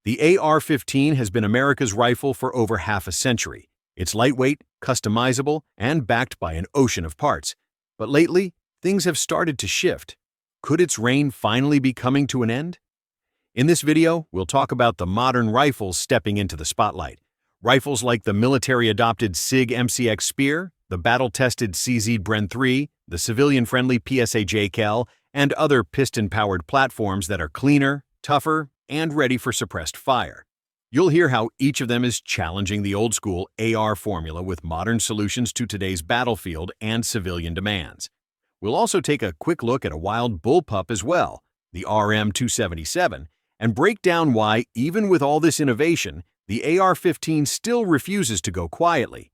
The AR-15 has been America's rifle for over half a century. It's lightweight, customizable, and backed by an ocean of parts. But lately, things have started to shift. Could its reign finally be coming to an end? In this video, we'll talk about the modern rifles stepping into the spotlight. Rifles like the military-adopted SIG MCX Spear, the battle-tested CZ Bren 3, the civilian-friendly PSA JCal, and other piston-powered platforms that are cleaner, tougher, and ready for suppressed fire. You'll hear how each of them is challenging the old-school AR formula with modern solutions to today's battlefield and civilian demands. We'll also take a quick look at a wild bullpup as well, the RM-277, and break down why, even with all this innovation, the AR-15 still refuses to go quietly.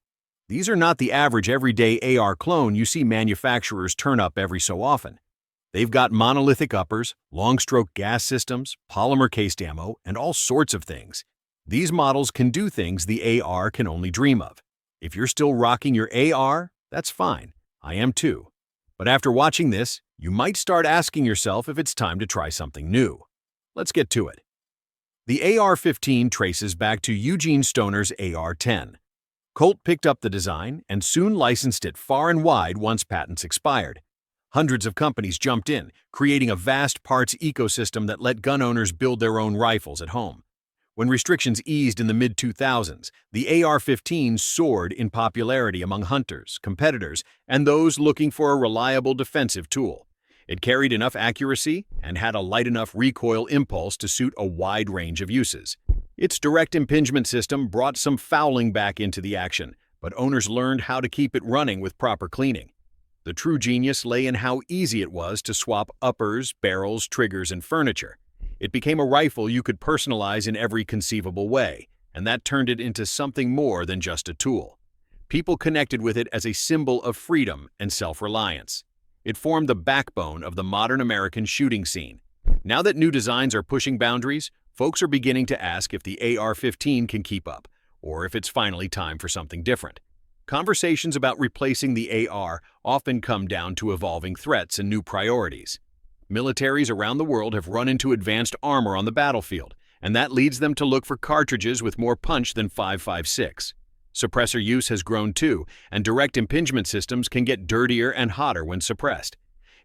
These are not the average everyday AR clone you see manufacturers turn up every so often. They've got monolithic uppers, long-stroke gas systems, polymer-cased ammo, and all sorts of things. These models can do things the AR can only dream of. If you're still rocking your AR, that's fine. I am too. But after watching this, you might start asking yourself if it's time to try something new. Let's get to it. The AR-15 traces back to Eugene Stoner's AR-10. Colt picked up the design and soon licensed it far and wide once patents expired. Hundreds of companies jumped in, creating a vast parts ecosystem that let gun owners build their own rifles at home. When restrictions eased in the mid-2000s, the AR-15 soared in popularity among hunters, competitors, and those looking for a reliable defensive tool. It carried enough accuracy and had a light enough recoil impulse to suit a wide range of uses. Its direct impingement system brought some fouling back into the action, but owners learned how to keep it running with proper cleaning. The true genius lay in how easy it was to swap uppers, barrels, triggers, and furniture. It became a rifle you could personalize in every conceivable way, and that turned it into something more than just a tool. People connected with it as a symbol of freedom and self-reliance. It formed the backbone of the modern American shooting scene. Now that new designs are pushing boundaries, folks are beginning to ask if the AR-15 can keep up, or if it's finally time for something different. Conversations about replacing the AR often come down to evolving threats and new priorities. Militaries around the world have run into advanced armor on the battlefield, and that leads them to look for cartridges with more punch than .556. Suppressor use has grown too, and direct impingement systems can get dirtier and hotter when suppressed.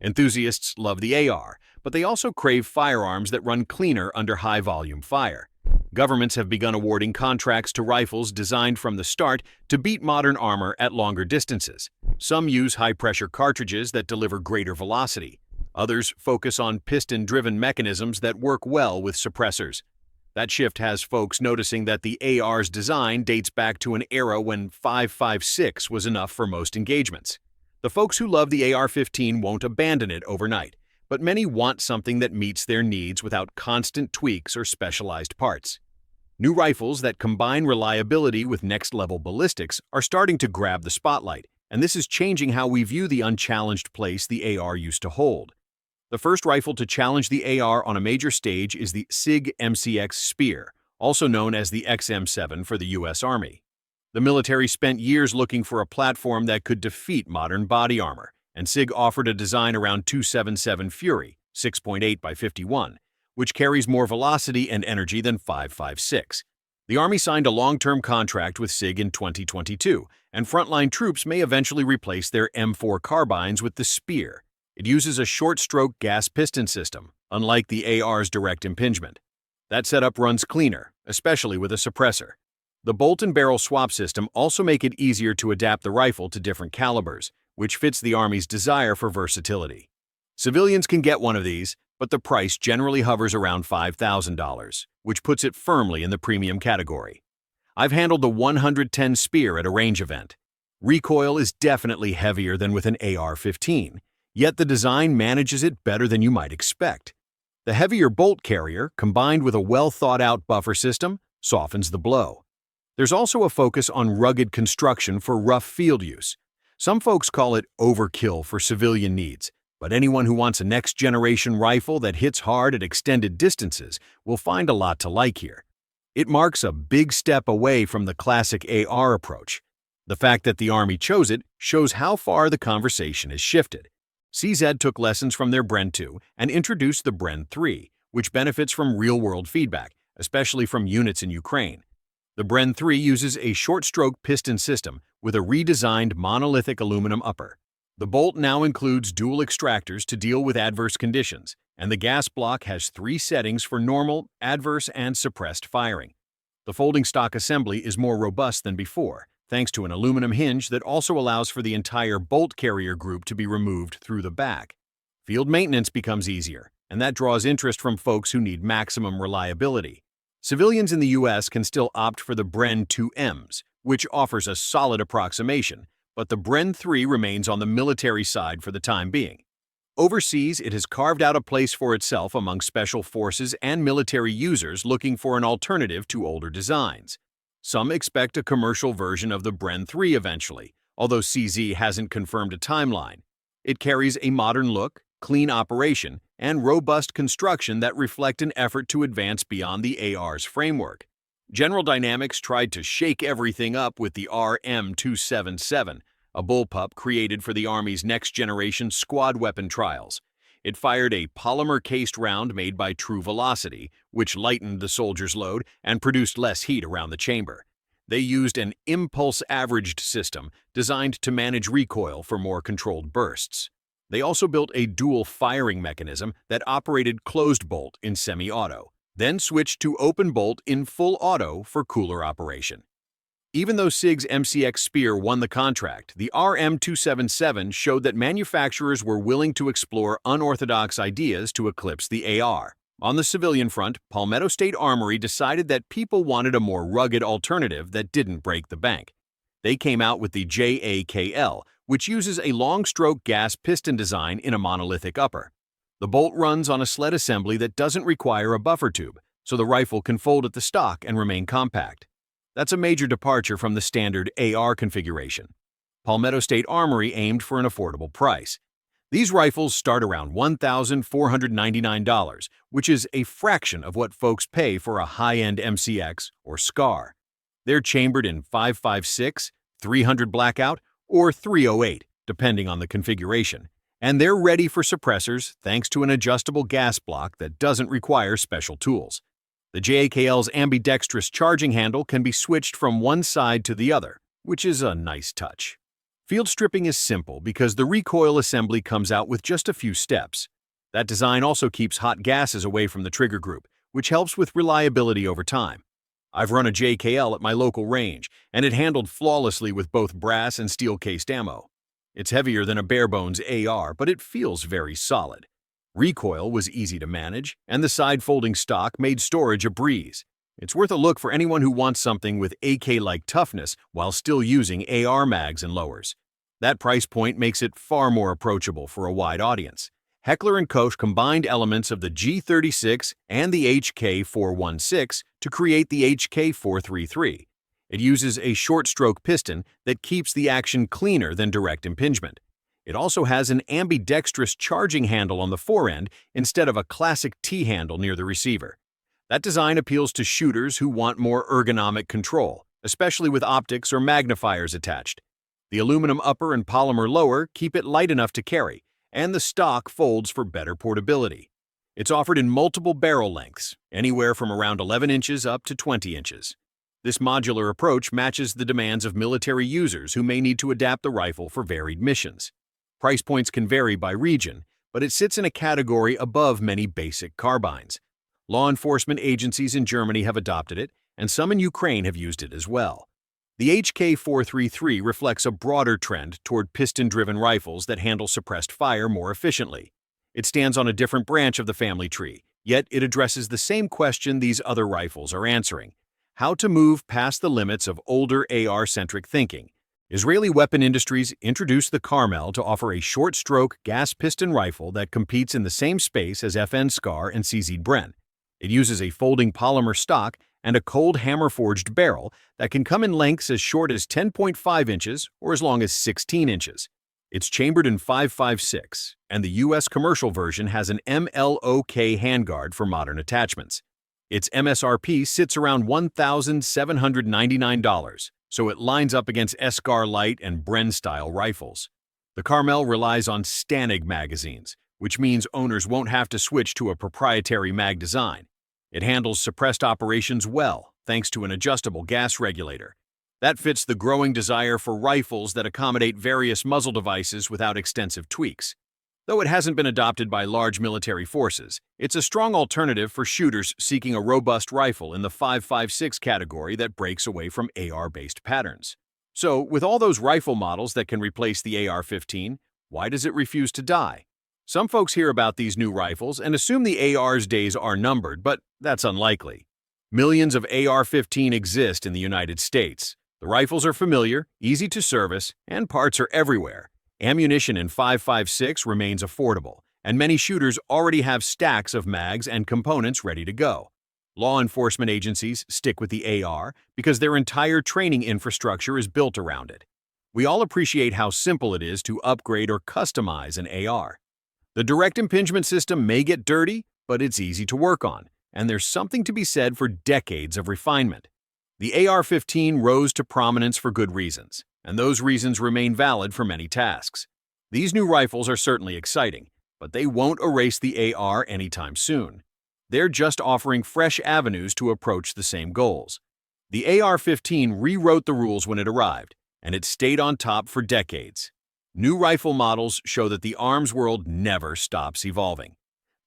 Enthusiasts love the AR, but they also crave firearms that run cleaner under high-volume fire. Governments have begun awarding contracts to rifles designed from the start to beat modern armor at longer distances. Some use high-pressure cartridges that deliver greater velocity. Others focus on piston-driven mechanisms that work well with suppressors. That shift has folks noticing that the AR's design dates back to an era when .556 was enough for most engagements. The folks who love the AR-15 won't abandon it overnight, but many want something that meets their needs without constant tweaks or specialized parts. New rifles that combine reliability with next-level ballistics are starting to grab the spotlight, and this is changing how we view the unchallenged place the AR used to hold. The first rifle to challenge the AR on a major stage is the SIG MCX Spear, also known as the XM7 for the U.S. Army. The military spent years looking for a platform that could defeat modern body armor, and SIG offered a design around .277 Fury, 6.8 by 51, which carries more velocity and energy than .556. The Army signed a long-term contract with SIG in 2022, and frontline troops may eventually replace their M4 carbines with the Spear. It uses a short-stroke gas piston system, unlike the AR's direct impingement. That setup runs cleaner, especially with a suppressor. The bolt and barrel swap system also make it easier to adapt the rifle to different calibers, which fits the Army's desire for versatility. Civilians can get one of these, but the price generally hovers around $5,000, which puts it firmly in the premium category. I've handled the 110 Spear at a range event. Recoil is definitely heavier than with an AR-15, yet the design manages it better than you might expect. The heavier bolt carrier, combined with a well-thought-out buffer system, softens the blow. There's also a focus on rugged construction for rough field use. Some folks call it overkill for civilian needs, but anyone who wants a next-generation rifle that hits hard at extended distances will find a lot to like here. It marks a big step away from the classic AR approach. The fact that the Army chose it shows how far the conversation has shifted. CZ took lessons from their Bren 2 and introduced the Bren 3, which benefits from real-world feedback, especially from units in Ukraine. The Bren 3 uses a short-stroke piston system with a redesigned monolithic aluminum upper. The bolt now includes dual extractors to deal with adverse conditions, and the gas block has 3 settings for normal, adverse, and suppressed firing. The folding stock assembly is more robust than before, thanks to an aluminum hinge that also allows for the entire bolt carrier group to be removed through the back. Field maintenance becomes easier, and that draws interest from folks who need maximum reliability. Civilians in the US can still opt for the Bren 2Ms, which offers a solid approximation, but the Bren 3 remains on the military side for the time being. Overseas, it has carved out a place for itself among special forces and military users looking for an alternative to older designs. Some expect a commercial version of the Bren 3 eventually, although CZ hasn't confirmed a timeline. It carries a modern look, clean operation, and robust construction that reflect an effort to advance beyond the AR's framework. General Dynamics tried to shake everything up with the RM-277, a bullpup created for the Army's next-generation squad weapon trials. It fired a polymer-cased round made by True Velocity, which lightened the soldier's load and produced less heat around the chamber. They used an impulse-averaged system designed to manage recoil for more controlled bursts. They also built a dual firing mechanism that operated closed bolt in semi-auto, then switched to open bolt in full auto for cooler operation. Even though SIG's MCX Spear won the contract, the RM-277 showed that manufacturers were willing to explore unorthodox ideas to eclipse the AR. On the civilian front, Palmetto State Armory decided that people wanted a more rugged alternative that didn't break the bank. They came out with the JAKL, which uses a long-stroke gas piston design in a monolithic upper. The bolt runs on a sled assembly that doesn't require a buffer tube, so the rifle can fold at the stock and remain compact. That's a major departure from the standard AR configuration. Palmetto State Armory aimed for an affordable price. These rifles start around $1,499, which is a fraction of what folks pay for a high-end MCX or SCAR. They're chambered in 5.56, 300 blackout, or 308, depending on the configuration, and they're ready for suppressors thanks to an adjustable gas block that doesn't require special tools. The JAKL's ambidextrous charging handle can be switched from one side to the other, which is a nice touch. Field stripping is simple because the recoil assembly comes out with just a few steps. That design also keeps hot gases away from the trigger group, which helps with reliability over time. I've run a JKL at my local range, and it handled flawlessly with both brass and steel-cased ammo. It's heavier than a bare-bones AR, but it feels very solid. Recoil was easy to manage, and the side-folding stock made storage a breeze. It's worth a look for anyone who wants something with AK-like toughness while still using AR mags and lowers. That price point makes it far more approachable for a wide audience. Heckler & Koch combined elements of the G36 and the HK416 to create the HK433. It uses a short-stroke piston that keeps the action cleaner than direct impingement. It also has an ambidextrous charging handle on the forend instead of a classic T-handle near the receiver. That design appeals to shooters who want more ergonomic control, especially with optics or magnifiers attached. The aluminum upper and polymer lower keep it light enough to carry, and the stock folds for better portability. It's offered in multiple barrel lengths, anywhere from around 11 inches up to 20 inches. This modular approach matches the demands of military users who may need to adapt the rifle for varied missions. Price points can vary by region, but it sits in a category above many basic carbines. Law enforcement agencies in Germany have adopted it, and some in Ukraine have used it as well. The HK433 reflects a broader trend toward piston-driven rifles that handle suppressed fire more efficiently. It stands on a different branch of the family tree, yet it addresses the same question these other rifles are answering: how to move past the limits of older AR-centric thinking. Israeli weapon industries introduced the Carmel to offer a short-stroke gas piston rifle that competes in the same space as FN SCAR and CZ Bren. It uses a folding polymer stock and a cold hammer-forged barrel that can come in lengths as short as 10.5 inches or as long as 16 inches. It's chambered in 5.56, and the US commercial version has an MLOK handguard for modern attachments. Its MSRP sits around $1,799, so it lines up against SCAR Light and Bren-style rifles. The Carmel relies on Stanig magazines, which means owners won't have to switch to a proprietary mag design. It handles suppressed operations well, thanks to an adjustable gas regulator. That fits the growing desire for rifles that accommodate various muzzle devices without extensive tweaks. Though it hasn't been adopted by large military forces, it's a strong alternative for shooters seeking a robust rifle in the 5.56 category that breaks away from AR-based patterns. So, with all those rifle models that can replace the AR-15, why does it refuse to die? Some folks hear about these new rifles and assume the AR's days are numbered, but that's unlikely. Millions of AR-15 exist in the United States. The rifles are familiar, easy to service, and parts are everywhere. Ammunition in 5.56 remains affordable, and many shooters already have stacks of mags and components ready to go. Law enforcement agencies stick with the AR because their entire training infrastructure is built around it. We all appreciate how simple it is to upgrade or customize an AR. The direct impingement system may get dirty, but it's easy to work on, and there's something to be said for decades of refinement. The AR-15 rose to prominence for good reasons, and those reasons remain valid for many tasks. These new rifles are certainly exciting, but they won't erase the AR anytime soon. They're just offering fresh avenues to approach the same goals. The AR-15 rewrote the rules when it arrived, and it stayed on top for decades. New rifle models show that the arms world never stops evolving.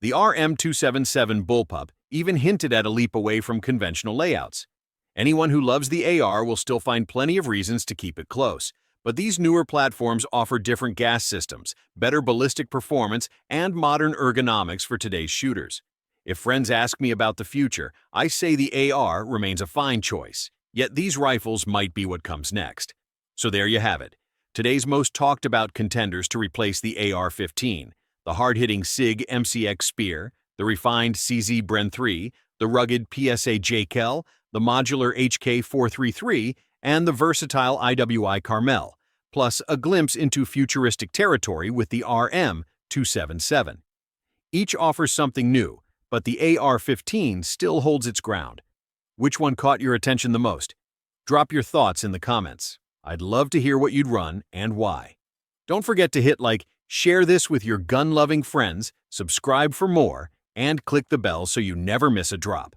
The RM277 Bullpup even hinted at a leap away from conventional layouts. Anyone who loves the AR will still find plenty of reasons to keep it close, but these newer platforms offer different gas systems, better ballistic performance, and modern ergonomics for today's shooters. If friends ask me about the future, I say the AR remains a fine choice, yet these rifles might be what comes next. So there you have it. Today's most talked about contenders to replace the AR-15, the hard-hitting SIG MCX Spear, the refined CZ Bren 3, the rugged PSA JKL, the modular HK433, and the versatile IWI Carmel, plus a glimpse into futuristic territory with the RM277. Each offers something new, but the AR-15 still holds its ground. Which one caught your attention the most? Drop your thoughts in the comments. I'd love to hear what you'd run and why. Don't forget to hit like, share this with your gun-loving friends, subscribe for more, and click the bell so you never miss a drop.